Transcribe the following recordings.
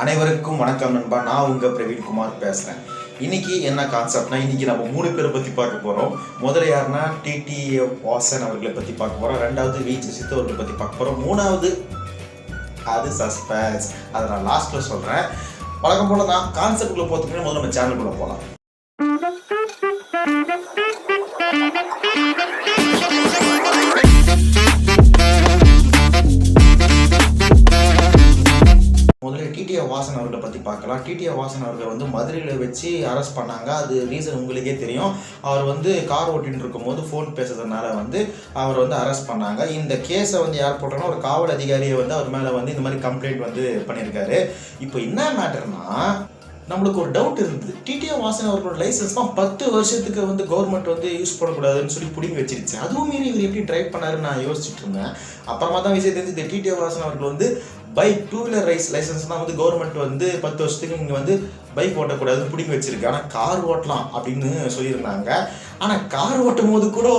அனைவருக்கும் வணக்கம் நண்பா. நான் உங்கள் பிரவீன்குமார் பேசுகிறேன். இன்னைக்கு என்ன கான்செப்ட்னா, இன்னைக்கு நம்ம 3 பேரை பற்றி பார்க்க போகிறோம். முதல்ல யாருன்னா டிடிஎஃப் வாசன் அவர்களை பற்றி பார்க்க போகிறோம். ரெண்டாவது விஜய் சித்து அவர்களை பற்றி பார்க்க போகிறோம். மூணாவது அது சஸ்பென்ஸ், அதை நான் லாஸ்ட்டில் சொல்கிறேன். வழக்கம் போல தான் கான்செப்டுக்குள்ளே போகிறதுக்கு முதல்ல நம்ம சேனலுக்குள்ளே போகலாம். முதல்ல டிடிஎஃப் வாசன் அவர்களை பற்றி பார்க்கலாம். டிடிஎஃப் வாசன் அவர்களை வந்து மதுரையில் வச்சு அரெஸ்ட் பண்ணாங்க. அது ரீசன் உங்களுக்கே தெரியும். அவர் வந்து கார் ஓட்டின்னு இருக்கும்போது ஃபோன் பேசுறதுனால வந்து அவர் வந்து அரெஸ்ட் பண்ணாங்க. இந்த கேஸை வந்து யார் போட்டோன்னா ஒரு காவல் அதிகாரியை வந்து அவர் மேலே வந்து இந்த மாதிரி கம்ப்ளைண்ட் வந்து பண்ணியிருக்காரு. இப்போ என்ன மேட்டர்னா, நம்மளுக்கு ஒரு டவுட் இருந்தது. டிடிஎஃப் வாசன் அவர்களோட லைசன்ஸ் தான் 10 வருஷத்துக்கு வந்து கவர்மெண்ட் வந்து யூஸ் பண்ணக்கூடாதுன்னு சொல்லி பிடிங்கி வச்சிருச்சு. அதுவும் மீறி இவர் எப்படி ட்ரைவ் பண்ணாருன்னு நான் யோசிச்சுட்டு இருந்தேன். அப்புறமா தான் விஷயம் தெரிஞ்சு இந்த டிடிஎஃப் வாசன் அவர்கள் வந்து பைக் 2 வீலர் லைசன்ஸ் தான் வந்து கவர்மெண்ட் வந்து 10 வருஷத்துக்கு நீங்கள் வந்து பைக் ஓட்டக்கூடாதுன்னு பிடிங்கி வச்சிருக்கு. ஆனால் கார் ஓட்டலாம் அப்படின்னு சொல்லியிருந்தாங்க. ஆனால் கார் ஓட்டும் போது கூட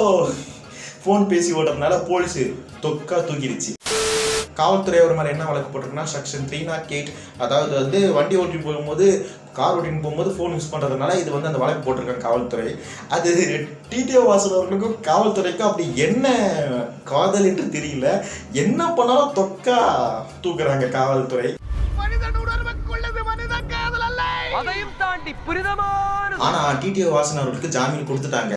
ஃபோன் பேசி ஓட்டுறதுனால போலீஸ் தொக்கா தூக்கிடுச்சு. காவல்துறை அவர் மேலே என்ன வழக்கு போட்டிருக்குன்னா செக்ஷன் 308, அதாவது வந்து வண்டி ஓட்டி போகும்போது கார் ஓட்டின்னு போகும்போது ஃபோன் யூஸ் பண்ணுறதுனால இது வந்து அந்த வழக்கு போட்டிருக்காங்க காவல்துறை. அது டிடிஎஃப் வாசன் அவர்களுக்கும் காவல்துறைக்கும் அப்படி என்ன காதல் என்று தெரியல. என்ன பண்ணாலும் தொக்கா தூக்குறாங்க காவல்துறை. ஆனா டிடிஎஃப் வாசன் அவர்களுக்கு ஜாமீன் கொடுத்துட்டாங்க.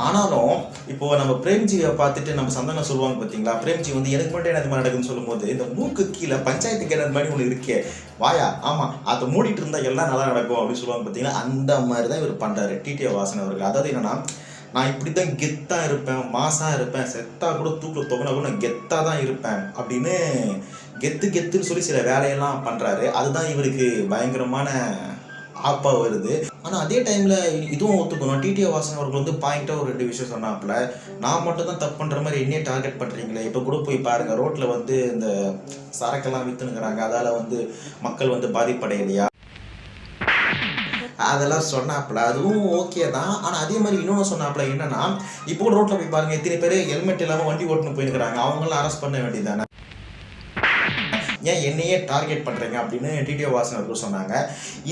ஆனாலும் இப்போ நம்ம பிரேம்ஜியை பார்த்துட்டு நம்ம சந்தனம் சொல்லுவாங்க பார்த்தீங்களா, பிரேம்ஜி வந்து எனக்கு மட்டும் என்ன நடக்குதுன்னு சொல்லும் போது இந்த மூக்கு கீழே பஞ்சாயத்து கிணறு மாதிரி ஒன்று இருக்கே வாயா, ஆமா அதை மூடிட்டு இருந்தா எல்லாம் நல்லா நடக்கும் அப்படின்னு சொல்லுவாங்க பார்த்தீங்களா. அந்த மாதிரி தான் இவர் பண்றாரு டிடிஎஃப் வாசன் அவர்கள். அதாவது என்னன்னா, நான் இப்படி தான் கெத்தா இருப்பேன், மாசா இருப்பேன், செத்தா கூட தூக்கில் தொகுனா கூட நான் கெத்தா தான் இருப்பேன் அப்படின்னு கெத்துன்னு சொல்லி சில வேலையெல்லாம் பண்றாரு. அதுதான் இவருக்கு பயங்கரமான ஆப்பா வருது. ஆனால் அதே டைமில் இதுவும் ஒத்துக்கணும். டிடிஎஃப் வாசன் அவர்கள் வந்து பாயிண்ட்டாக ஒரு 2 விஷயம் சொன்னாப்புல, நான் மட்டும் தான் தப்பு பண்ணுற மாதிரி என்னையே டார்கெட் பண்ணுறீங்களே. இப்போ கூட போய் பாருங்கள், ரோட்டில் வந்து இந்த சரக்கெல்லாம் விற்றுனுங்கிறாங்க, அதால் வந்து மக்கள் வந்து பாதிப்படையலையா, அதெல்லாம் சொன்னாப்புல. அதுவும் ஓகே தான். ஆனால் அதே மாதிரி இன்னொன்று சொன்னாப்புல என்னன்னா, இப்போ கூட ரோட்டில் போய் பாருங்கள், எத்தனை பேர் ஹெல்மெட் இல்லாமல் வண்டி ஓட்டுன்னு போயிருக்கிறாங்க, அவங்களாம் அரெஸ்ட் பண்ண வேண்டியதானே, ஏன் என்னையே டார்கெட் பண்ணுறீங்க அப்படின்னு டிடிஎஃப் வாசன் அவர்கள் சொன்னாங்க.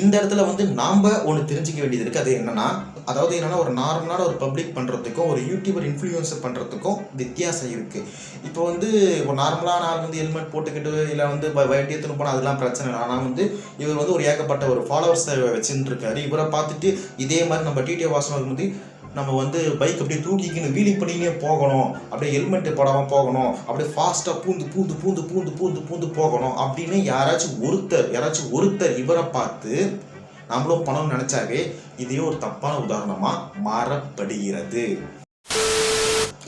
இந்த இடத்துல வந்து நாம் ஒன்று தெரிஞ்சிக்க வேண்டியது இருக்குது. அது என்னென்னா, அதாவது என்னென்னா, ஒரு நார்மலான ஒரு பப்ளிக் பண்ணுறதுக்கும் ஒரு யூடியூபர் இன்ஃப்ளூயன்சர் பண்ணுறதுக்கும் வித்தியாசம் இருக்குது. இப்போ வந்து ஒரு நார்மலான ஆள் வந்து ஹெல்மெட் போட்டுக்கிட்டு இல்லை வந்து வண்டி எடுத்துன்னு போனால் அதெல்லாம் பிரச்சனை இல்லை. ஆனால் வந்து இவர் வந்து ஒரு ஏகப்பட்ட ஒரு ஃபாலோவர்ஸை வச்சுட்டு இருக்காரு. இவரை பார்த்துட்டு இதே மாதிரி நம்ம டிடிஎஃப் வாசன் அவர்கள் வந்து நம்ம வந்து பைக் அப்படியே தூக்கிக்கின்னு வீலிங் பண்ணிக்கினே போகணும், அப்படியே ஹெல்மெட்டு போடாமல் போகணும், அப்படியே ஃபாஸ்ட்டாக பூந்து போகணும் அப்படின்னு யாராச்சும் ஒருத்தர் இவரை பார்த்து நம்மளும் பணம் நினச்சாவே இதே ஒரு தப்பான உதாரணமாக மாறப்படுகிறது.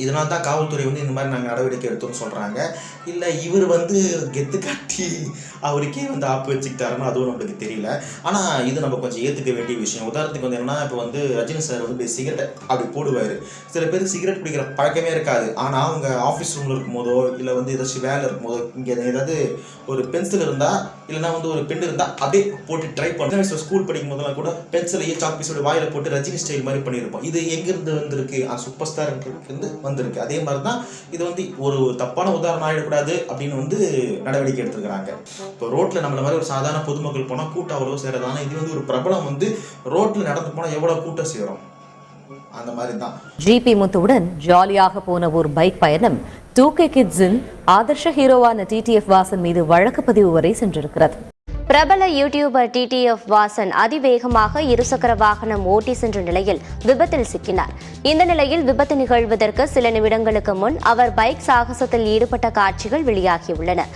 இதனால தான் காவல்துறை வந்து இந்த மாதிரி நாங்கள் நடவடிக்கை எடுத்தோம்னு சொல்கிறாங்க. இல்லை இவர் வந்து கெத்து காட்டி அவருக்கே வந்து ஆப்பு வச்சுக்கிட்டாருன்னு அதுவும் நம்மளுக்கு தெரியல. ஆனால் இது நம்ம கொஞ்சம் ஏற்றுக்க வேண்டிய விஷயம். உதாரணத்துக்கு வந்து என்னன்னா, இப்போ வந்து ரஜினி சார் வந்து சிகரெட் அப்படி போடுவார். சில பேருக்கு சிகரெட் பிடிக்கிற பழக்கமே இருக்காது. ஆனால் அவங்க ஆஃபீஸ் ரூமில் இருக்கும்போதோ இல்லை வந்து ஏதாச்சும் வேலை இருக்கும்போதோ இங்கே ஏதாவது ஒரு பென்சில் இருந்தால் இல்லைனா வந்து ஒரு பென் இருந்தால் அப்படியே போட்டு ட்ரை பண்ணுவோம். ஸ்கூல் படிக்கும் போதெல்லாம் கூட பென்சிலையே சாக்பீஸோட வாயில் போட்டு ரஜினி ஸ்டைல் மாதிரி பண்ணியிருப்போம். இது எங்கேருந்து வந்திருக்கு? சூப்பர் ஸ்டார்ன்றது வந்திருக்கு. அதே மாதிரி தான் இது வந்து ஒரு தப்பான உதாரணம் ஆகிடக்கூடாது அப்படின்னு வந்து நடவடிக்கை எடுத்துக்கிறாங்க. இப்போ ரோட்டில் நம்மள மாதிரி ஒரு சாதாரண பொதுமக்கள் போனால் கூட்டம் அவ்வளோ சேராது. ஆனால் இது வந்து ஒரு பிரபலம் வந்து ரோட்டில் நடந்து போனால் எவ்வளோ கூட்டம் சேரும், அந்த மாதிரி தான். ஜிபி முத்துவுடன் ஜாலியாக போன ஒரு பைக் பயணம் 2K கிட்ஸின் ஆதர்ஷ ஹீரோவான டிடிஎஃப் வாசன் மீது வழக்கு பதிவு வரை சென்றிருக்கிறது. பிரபல யூடியூபர் டிடிஎஃப் வாசன் அதிவேகமாக இருசக்கர வாகனம் ஓட்டி சென்ற நிலையில் விபத்தில் சிக்கினார். இந்த நிலையில் விபத்து நிகழ்வதற்கு சில நிமிடங்களுக்கு முன் அவர் பைக் சாகசத்தில் ஈடுபட்ட காட்சிகள் வெளியாகியுள்ளன.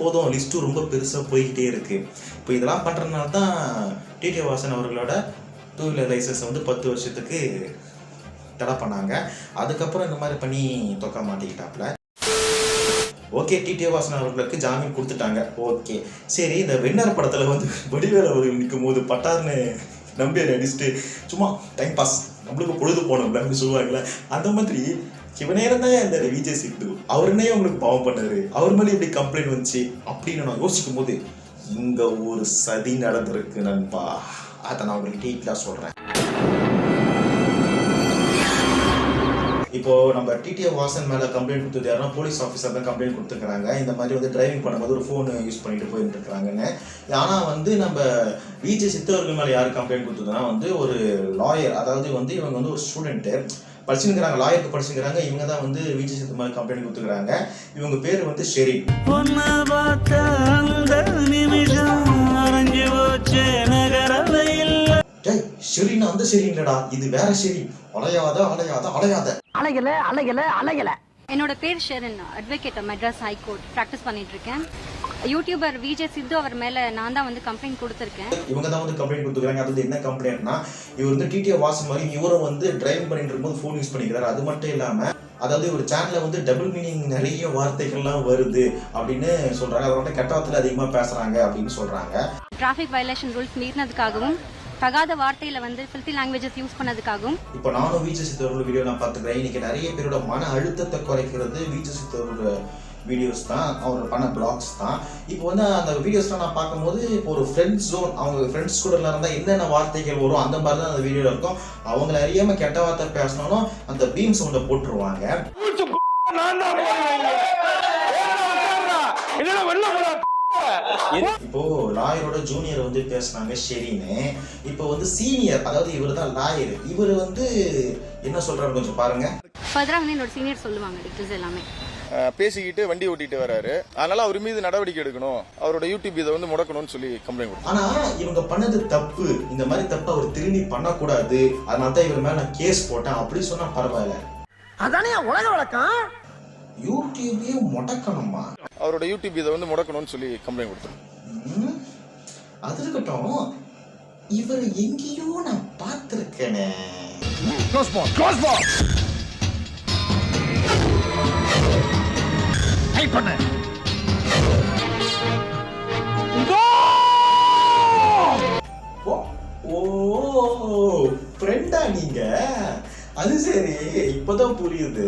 போதும் லிஸ்ட் ரொம்ப பெருசா போய்கிட்டே இருக்கு. இப்போ இதெல்லாம் பண்றதுனால தான் டிடிஎஃப் வாசன் அவர்களோட 2 வீலர் லைசன்ஸ் வந்து 10 வருஷத்துக்கு தடை பண்ணாங்க. அதுக்கப்புறம் இந்த மாதிரி பண்ணி தொக்க மாட்டிக்கிட்டாப்ல. ஓகே, டிடிஎஃப் வாசன் அவர்களுக்கு ஜாமீன் கொடுத்துட்டாங்க. ஓகே சரி, இந்த வெண்ணர் படத்தில் வந்து வடிவேல் அவர்கள் நிற்கும் போது பட்டார்னு நம்பியார் அடிச்சுட்டு சும்மா டைம் பாஸ் நம்மளுக்கு பொழுது போனோம்ல அப்படின்னு சொல்லுவாங்களே, அந்த மாதிரி இவனேரம் தான் இந்த விஜய் சித்து அவருனே உங்களுக்கு பாவம் பண்ணாரு, அவர் மேலே இப்படி கம்ப்ளைண்ட் வந்துச்சு அப்படின்னு நான் யோசிக்கும் போது இங்கே ஒரு சதி நடந்திருக்கு நண்பா. அதை நான் உங்களுக்கு டீட்டெயிலாக சொல்கிறேன். இப்போ நம்ம டிடிஎஃப் வாசன் மேல கம்ப்ளைண்ட் கொடுத்தது யாருன்னா போலீஸ் ஆஃபீஸர் தான் கம்ப்ளைண்ட் கொடுத்துருக்காங்க. இந்த மாதிரி வந்து டிரைவிங் பண்ணும்போது ஒரு ஃபோன் யூஸ் பண்ணிட்டு போயிட்டு இருக்காங்கன்னு. ஆனா வந்து நம்ம விஜய் சித்தவர்கள் மேல யாரு கம்ப்ளைண்ட் கொடுத்ததுன்னா வந்து ஒரு லாயர், அதாவது வந்து இவங்க வந்து ஒரு ஸ்டூடெண்ட் படிச்சுக்கிறாங்க, லாயருக்கு படிச்சுக்கிறாங்க. இவங்க தான் வந்து விஜய் சித்து மேல கம்ப்ளைண்ட் கொடுத்துக்கிறாங்க. இவங்க பேர் வந்து ஷெரீன். ஷெரீன் அந்த ஷெரீன் இல்லடா, இது வேற ஷெரீன். அலையாத அலையாத அலையாத அலையல அலையல அலையல. என்னோட பேர் Sherin, advocate Madras high court practice பண்ணிட்டு இருக்கேன். யூடியூபர் விஜய் சித்து அவர் மேல நான் தான் வந்து கம்ப்ளைண்ட் கொடுத்துருக்கேன். இவங்க தான் வந்து கம்ப்ளைண்ட் கொடுத்துருக்காங்க. அது என்ன கம்ப்ளைண்ட்னா, இவர் வந்து டிடிஎஃப் வாசன் மாதிரி இவரும் வந்து டிரைவ் பண்ணிட்டு இருக்கும்போது ஃபோன் யூஸ் பண்ணிக்கிறாரு. அது மட்டும் இல்லாம அதாவது ஒரு சேனல்ல வந்து டபுள் மீனிங் நிறைய வார்த்தைகள்லாம் வருது அப்படின்னு சொல்றாங்க. அதோட கெட்ட வார்த்தையில அதிகமா பேசுறாங்க அப்படின்னு சொல்றாங்க. டிராஃபிக் வயலேஷன் ரூல்ஸ் மீறினதுக்காகவும் தகாத வார்த்தையில வந்து ஃபில்தி லாங்குவேஜஸ் யூஸ் பண்ணதுக்காகவும். இப்போ நானும் விஜய் சித்தவர்கள் வீடியோ நான் பார்த்துக்கிறேன். இன்னைக்கு நிறைய பேரோட மன அழுத்தத்தை குறைக்கிறது விஜய் சித்தவரோட வீடியோஸ் தான், அவர் பண்ண பிளாக்ஸ் தான். இப்போ வந்து அந்த வீடியோஸ்லாம் நான் பார்க்கும்போது இப்போ ஒரு ஃப்ரெண்ட் ஜோன், அவங்க ஃப்ரெண்ட்ஸ் கூட இருந்தால் என்னென்ன வார்த்தைகள் வரும் அந்த மாதிரி தான் அந்த வீடியோவில் இருக்கும். அவங்கள அறியாம கெட்ட வார்த்தை பேசினாலும் அந்த பீம் சவுண்டை போட்டுருவாங்க. இப்போ லாயரோட ஜூனியர் வந்து பேசினாங்க ஷெரீன்னு. இப்போ வந்து சீனியர், அதாவது இவர் தான் லாயர், இவர் வந்து என்ன சொல்றாரு கொஞ்சம் பாருங்க. ஃபர்தரா வந்து என்னோட சீனியர் சொல்லுவாங்க டீடைல்ஸ் எல்லாமே. பேசிக்கிட்டு வண்டி ஓட்டிட்டு வராரு, அதனால அவர் மீது நடவடிக்கை எடுக்கணும், அவரோட யூடியூப் இதை வந்து முடக்கணும்னு சொல்லி கம்ப்ளைண்ட் கொடுத்தாங்க. ஆனா இவங்க பண்ணது தப்பு, இந்த மாதிரி தப்பு அவர் திரும்பி பண்ணக்கூடாது, அதனால தான் இவர் மேல நான் கேஸ் போட்டேன் அப்படி சொன்னா பரவாயில்ல. அதானே உலக வழக்கம். யூடியூபே முடக்கணுமா? அவரோட யூடியூப் இதை வந்து முடக்கணும்னு சொல்லி கம்ப்ளைண்ட் கொடுத்தாங்க. அது இருக்கட்டும், இவர் எங்கேயோ நான் பார்த்திருக்கேனே. ஃப்ரெண்டா நீங்க? அது சரி, இப்பதான் புரியுது.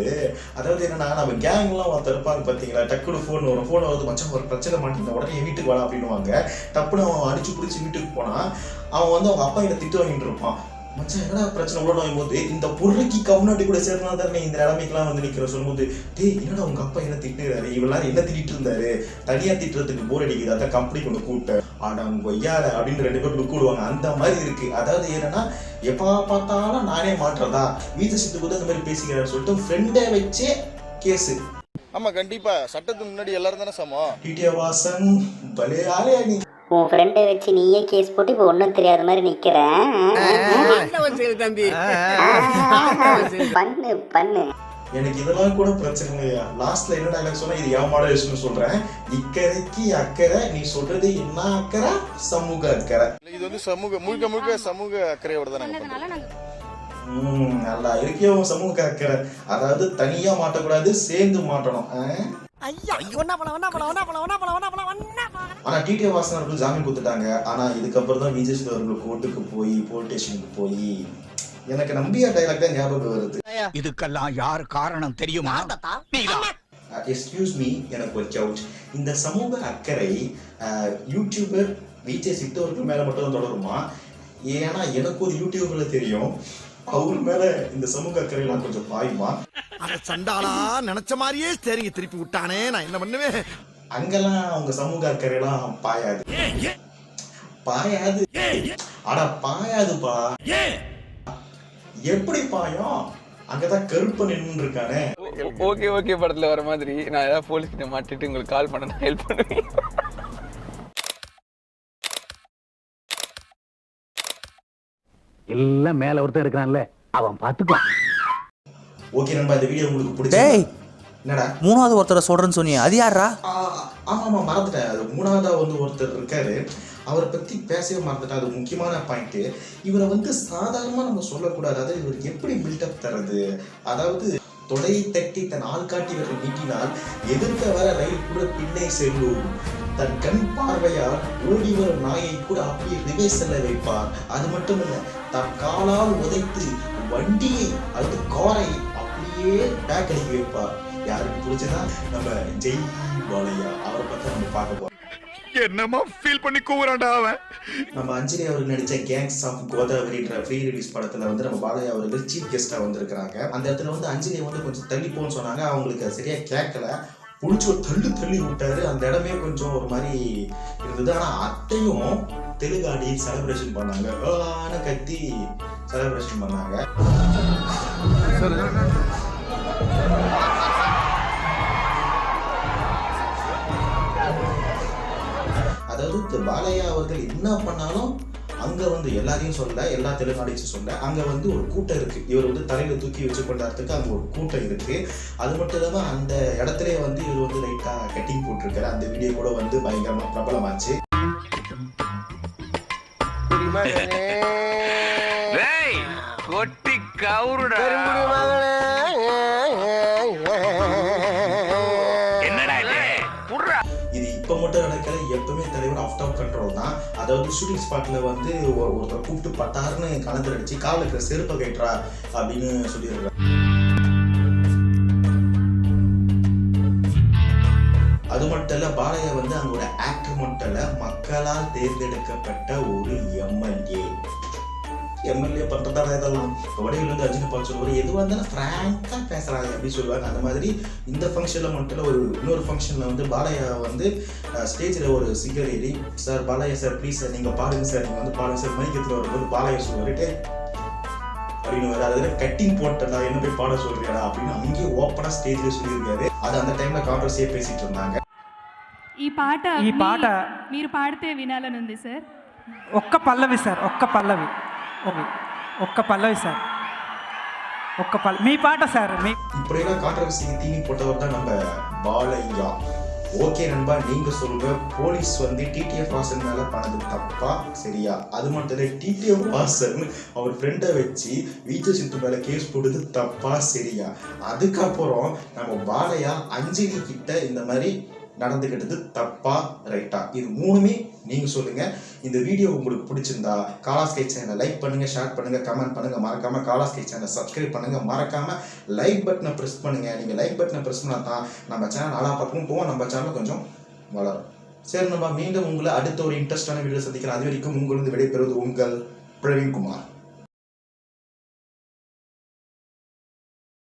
அதாவது என்னன்னா, நம்ம கேங்லாம் ஒருத்தர் இருப்பாங்க பாத்தீங்களா, டக்குனு ஃபோன் வரும், ஃபோன் வருது மச்சான் ஒரு பிரச்சனை மாட்டேங்குது உடனே என் வீட்டுக்கு வாடா அப்படின்னுவாங்க. டப்புன்னு அவன் அடிச்சு பிடிச்சி வீட்டுக்கு போனா அவன் வந்து அவங்க அப்பா கிட்ட திட்டு வாங்கிட்டு இருப்பான். மச்சான் என்னடா பிரச்சனை உள்ள போது இந்த பொருளைக்கு கம்நாட்டி கூட சேர்னா தானே இந்த நிலைமைக்கெல்லாம் வந்து நிக்கிற சொல்லும்போது, டேய் என்னடா உங்க அப்பா என்ன திட்டுறாரு, இவெல்லாம் என்ன திட்டிட்டு இருந்தாரு, தனியா திட்டுறதுக்கு போர் அடிக்குது, அதான் கம்பெனி கொண்டு கூப்பிட்டேன் கொய்யால அப்படின்னு 2 பேர் கூடுவாங்க. அந்த மாதிரி இருக்கு. அதாவது என்னன்னா, எப்ப பார்த்தாலும் நானே மாற்றதா விஜய் சித்து கூட இந்த மாதிரி பேசிக்கிறாரு சொல்லிட்டு ஃப்ரெண்டை வச்சே கேஸ். ஆமா கண்டிப்பா, சட்டத்துக்கு முன்னாடி எல்லாரும் தானே சமம். டிடிஎஃப் வாசன் பலே ஆளே நீ. உன் ஃப்ரெண்டை வச்சு நீயே கேஸ் போட்டு இப்போ ஒன்றும் தெரியாத மாதிரி நிற்கிறேன். பண்ணு பண்ணு. எனக்கு இதெல்லாம் கூட பிரச்சனை இல்லையா. லாஸ்ட்ல என்ன டைலாக் சொன்னா, இது என் மாடலேஷன் சொல்றேன். இக்கரைக்கு அக்கறை, நீ சொல்றது என்ன அக்கறை? சமூக அக்கறை. இது வந்து முழுக்க முழுக்க சமூக அக்கறையோட தான் நல்லா இருக்கியோ சமூக அக்கறை. அதாவது தனியா மாட்டக்கூடாது, சேர்ந்து மாட்டணும். ஆனா டிடிஎஃப் வாசன் அவர்கள் ஜாமீன் கொடுத்துட்டாங்க. ஆனா இதுக்கப்புறம் தான் விஜய் சித்து அவர்கள் கோர்ட்டுக்கு போய் போலீஸ் ஸ்டேஷனுக்கு போய் எனக்கு நம்பிய டைலாக் தான் ஞாபகம் வருது. இதுக்கெல்லாம் யார் காரணம் தெரியுமா? எக்ஸ்கியூஸ் மீ, எனக்கு ஒரு டவுட். இந்த சமூக அக்கறை யூடியூபர் விஜய் சித்து அவர்கள் மேல மட்டும் தான் தொடருமா? ஏன்னா எனக்கு ஒரு யூடியூபர்ல தெரியும், அவர் மேல இந்த சமூக அக்கறை எல்லாம் கொஞ்சம் பாயுமா? அத சண்டாளா நினைச்ச மாதிரியே சரிங்க திருப்பி விட்டானே, நான் என்ன பண்ணுவேன்? அங்கெல்லாம் அவங்க சமூக அக்கறை எல்லாம் பாயாது. பாயாது ஆனா பாயாதுப்பா. எப்படி பாயம்? அங்கதான் கருப்பு நின்று இருக்கானே. ஓகே ஓகே படத்துல வர மாதிரி நான் ஏதாவது போலீஸ் கிட்ட மாட்டிட்டு உங்களுக்கு கால் பண்ண நான் ஹெல்ப் பண்ணுவேன். எல்லாம் மேல ஒருத்தர் இருக்கான்ல, அவன் பாத்துக்குவான். ஓகே நண்பா, இந்த வீடியோ உங்களுக்கு பிடிச்சா என்னடா 3வது ஒருத்தரை சொல்றேன்னு சொன்னீங்க, அது யாரா? ஆமா மறந்துட்டேன். அது 3வதா வந்து ஒருத்தர் இருக்காரு, அவரை பத்தி பேசவே மறந்துட்டேன். அது முக்கியமான பாயிண்ட். இவரை வந்து சாதாரணமா நம்ம சொல்லக்கூடாது. அதாவது இவர் எப்படி பில்டப் தர்றது, அதாவது தொடையை தட்டி தன் ஆள்காட்டி வரை நீட்டினால் எதிர்க்க வர ரயில் கூட பின்னே செல்லும், தன் கண் பார்வையால் ஓடி வரும் நாயை கூட அப்படியே ரிவேஸ் செல்ல வைப்பார். அது மட்டும் இல்ல, தன் காலால் உதைத்து வண்டியை அது காரை அப்படியே பேக் அடிக்க வைப்பார். யாருக்கு பிடிச்சதா நம்ம ஜெய் பாலையா, அவரை பத்தி நம்ம பார்க்க போறோம். என்னமா ஃபீல் பண்ணி கூவுறான்டா அவன். நம்ம அஞ்சலி அவர்கள் நடிச்ச கேங்ஸ் ஆஃப் கோதாவரின்ற ஃப்ரீ ரிலீஸ் படத்துல வந்து நம்ம பாலையா அவர்கள் சீஃப் கெஸ்டா வந்திருக்கிறாங்க. அந்த இடத்துல வந்து அஞ்சலியை வந்து கொஞ்சம் தள்ளி போன்னு சொன்னாங்க. அவங்களுக்கு அது சரியா கேட்கல. புடிச்சு ஒரு தள்ளி விட்டாரு. அந்த இடமே கொஞ்சம் ஒரு மாதிரி இருந்தது. ஆனா அத்தையும் தெலுங்காடி செலிப்ரேஷன் பண்ணாங்க. கத்தி செலிப்ரேஷன் பண்ணாங்க. அதாவது பாலையா அவர்கள் என்ன பண்ணாலும் அங்க வந்து எல்லாரையும் சொல்ல, எல்லா தெலுங்காடிச்சும் சொல்ல, அங்க வந்து ஒரு கூட்டம் இருக்கு. இவர் வந்து தலையில தூக்கி வச்சு கொண்டாடுறதுக்கு அங்க ஒரு கூட்டம் இருக்கு. அது மட்டும் இல்லாம அந்த இடத்துல வந்து இவர் வந்து லைட்டா கட்டிங் போட்டிருக்காரு. அந்த வீடியோ கூட வந்து பயங்கரமா பிரபலமாச்சு. இது இப்ப மட்டும் நடக்கல, எப்பவுமே தலைவர் அவுட் ஆஃப் கண்ட்ரோல் தான். அதாவது ஷூட்டிங் ஸ்பாட்ல வந்து ஒருத்தர் கூப்பிட்டு பட்டாருன்னு கலந்து அடிச்சு காலில் இருக்கிற செருப்பை கட்டுறா அப்படின்னு சொல்லியிருக்காரு. அது மட்டும் இல்ல, பாலையா வந்து அங்க ஒரு ஆக்டர் மட்டும் இல்ல, மக்களால் தேர்ந்தெடுக்கப்பட்ட ஒரு எம்எல்ஏ பண்றதான இதெல்லாம். வடிவில் வந்து அர்ஜுன் பால் சொல்லுவார், எதுவாக இருந்தாலும் ஃப்ராங்கா பேசுறாங்க அப்படின்னு சொல்லுவாங்க. அந்த மாதிரி இந்த ஃபங்க்ஷன்ல மட்டும் ஒரு இன்னொரு ஃபங்க்ஷன்ல வந்து பாலையா வந்து ஸ்டேஜில் ஒரு சிங்கர் ஏறி, sir Balayya sir please sir நீங்கள் பாடுங்க சார், நீங்கள் வந்து பாடுங்க சார் மைக்கத்தில் வரும்போது பாலையா சொல்லிட்டு அப்படின்னு வர, அதில் கட்டிங் போட்டா என்ன போய் பாட சொல்றியாடா அப்படின்னு அங்கேயே ஓப்பனாக ஸ்டேஜில் சொல்லியிருக்காரு. அது அந்த டைம்ல கான்ட்ரவர்சியா பேசிட்டு இருந்தாங்க. ఈ పాట మీరు పాడితే వినాలని ఉంది సార్. ఒక్క పల్లవి సార్, ఒక్క పల్లవి సార్, మీ పాట సార్. இப்படியெல்லாம் கான்ட்ரவர்சிக்கு தீனி போட்டவர் தான் நம்ம பாலையா. ஓகே நண்பா, நீங்க சொல்லுங்க, போலீஸ் வந்து டிடிஎஃப் வாசன் மேல பண்ணது தப்பா சரியா? அது மட்டும் இல்லை, டிடிஎஃப் வாசன் அவர் ஃப்ரெண்டை வச்சு விஜய் சித்து மேல கேஸ் போடுறது தப்பா சரியா? அதுக்கப்புறம் நம்ம பாலையா அஞ்சலி கிட்ட இந்த மாதிரி நடந்துக்கிட்டது தப்பா ரைட்டா? இது மூணுமே நீங்க சொல்லுங்க. இந்த வீடியோ உங்களுக்கு பிடிச்சிருந்தா காலாஸ்கை சேனலை லைக் பண்ணுங்க, ஷேர் பண்ணுங்க, கமெண்ட் பண்ணுங்க. மறக்காம காலாஸ்கை சேனலை சப்ஸ்கிரைப் பண்ணுங்க. மறக்காம லைக் பட்டனை பிரஸ் பண்ணுங்க. நீங்க லைக் பட்டனை பிரஸ் பண்ணா தான் நம்ம சேனல் நல்லா பக்கமும் போவோம், நம்ம சேனல் கொஞ்சம் வளரும். சரி, நம்ம மீண்டும் உங்களை அடுத்த ஒரு இன்ட்ரெஸ்டான வீடியோ சந்திக்கிறேன். அது வரைக்கும் உங்களிருந்து விடைபெறுவது உங்கள் பிரவீன்குமார்.